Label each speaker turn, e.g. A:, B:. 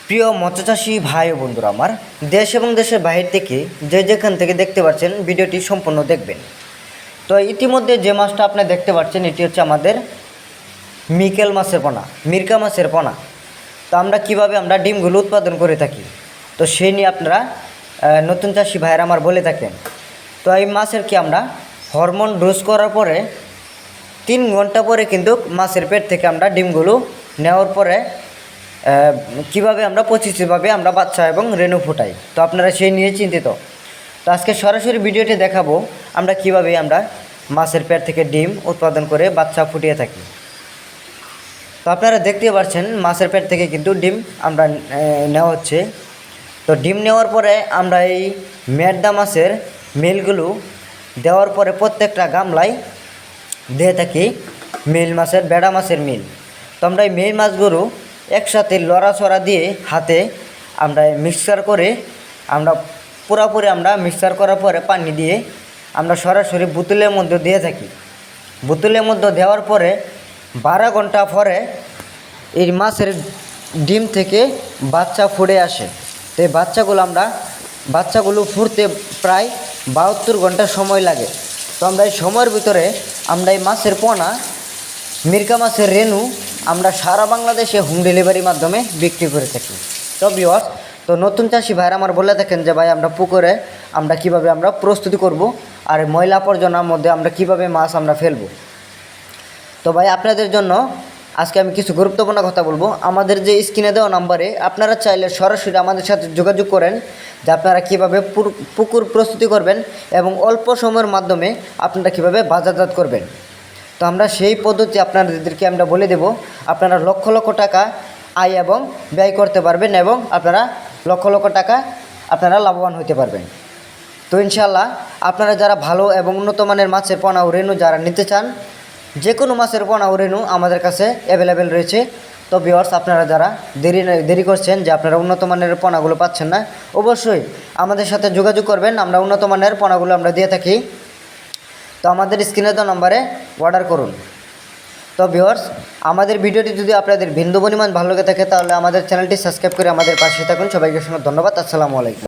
A: প্রিয় মৎস্যচাষী ভাই ও বন্ধুরা আমার, দেশ এবং দেশের বাইরে থেকে যে যেখান থেকে দেখতে পাচ্ছেন ভিডিওটি সম্পূর্ণ দেখবেন। তো ইতিমধ্যে যে মাছটা আপনি দেখতে পাচ্ছেন এটি হচ্ছে আমাদের মিকেল মাছের পোনা, মিরকা মাছের পোনা। তো আমরা কিভাবে ডিমগুলো উৎপাদন করে থাকি, তো সেই নিয়ে আপনারা নতুন চাষি ভাইয়েরা আমার বলে থাকেন। তো এই মাছের কি আমরা হরমোন ডোজ করার পরে 3 ঘন্টা পরে কিন্তু মাছের পেট থেকে আমরা ডিমগুলো নেওয়ার পরে কীভাবে আমরা পঁচিশভাবে আমরা বাচ্চা এবং রেণু ফোটাই, তো আপনারা সেই নিয়ে চিন্তিত। তো আজকে সরাসরি ভিডিওটি দেখাবো আমরা কিভাবে মাছের পেট থেকে ডিম উৎপাদন করে বাচ্চা ফুটিয়ে থাকি। তো আপনারা দেখতে পাচ্ছেন মাছের পেট থেকে কিন্তু ডিম আমরা নেওয়া হচ্ছে। তো ডিম নেওয়ার পরে আমরা এই মেডদা মাছের মিলগুলো দেওয়ার পরে প্রত্যেকটা গামলায় দিয়ে থাকি মিল মাছের, বেড়া মাছের মিল। তো আমরা এই মিল মাছগুলো একসাথে লড়াচড়া দিয়ে হাতে আমরা মিক্সচার করে আমরা পুরোপুরি মিক্সচার করার পরে পানি দিয়ে আমরা সরাসরি বোতলের মধ্যে দিয়ে থাকি। বোতলের মধ্যে দেওয়ার পরে 12 ঘন্টা পরে এই মাছের ডিম থেকে বাচ্চা ফুটে আসে। তো এই বাচ্চাগুলো ফুটতে প্রায় 72 ঘন্টা সময় লাগে। তো আমরা এই সময়ের ভিতরে আমরা এই মাছের পোনা, মিরকা মাছের রেণু আমরা সারা বাংলাদেশে হোম ডেলিভারির মাধ্যমে বিক্রি করে থাকি। তো ভিউয়ার্স, তো নতুন চাষি ভাইরা আমার বলে থাকেন যে ভাই আমরা পুকুরে কীভাবে প্রস্তুতি করব আর ময়লা আবর্জনার মধ্যে কীভাবে মাছ ফেলবো। তো ভাই আপনাদের জন্য আজকে আমি কিছু গুরুত্বপূর্ণ কথা বলবো। আমাদের যে স্ক্রিনে দেওয়া নাম্বারে আপনারা চাইলে সরাসরি আমাদের সাথে যোগাযোগ করেন যে আপনারা কীভাবে পুকুর প্রস্তুতি করবেন এবং অল্প সময়ের মাধ্যমে আপনারা কীভাবে বাজারজাত করবেন। তো আমরা সেই পদ্ধতি আপনাদেরকে বলে দেব। আপনারা লক্ষ লক্ষ টাকা আয় এবং ব্যয় করতে পারবেন এবং আপনারা লক্ষ লক্ষ টাকা আপনারা লাভবান হতে পারবেন। তো ইনশাআল্লাহ আপনারা যারা ভালো এবং উন্নত মানের মাছের পোনা ও রেণু যারা নিতে চান, যে কোনো মাছের পোনা ও রেণু আমাদের কাছে অ্যাভেলেবেল রয়েছে। তো ভিউয়ার্স, আপনারা যারা দেরি করছেন যে আপনারা উন্নত মানের পোনাগুলো পাচ্ছেন না, অবশ্যই আমাদের সাথে যোগাযোগ করবেন। আমরা উন্নত মানের পোনাগুলো দিয়ে থাকি। তো আমাদের স্ক্রিনে দেওয়া নম্বরে অর্ডার করুন। তো ভিউয়ার্স, আমাদের ভিডিওটি যদি আপনাদের বিন্দু পরিমাণ ভালো লেগে থাকে তাহলে আমাদের চ্যানেলটি সাবস্ক্রাইব করে আমাদের পাশে থাকুন। সবাইকে ধন্যবাদ। আসসালামু আলাইকুম।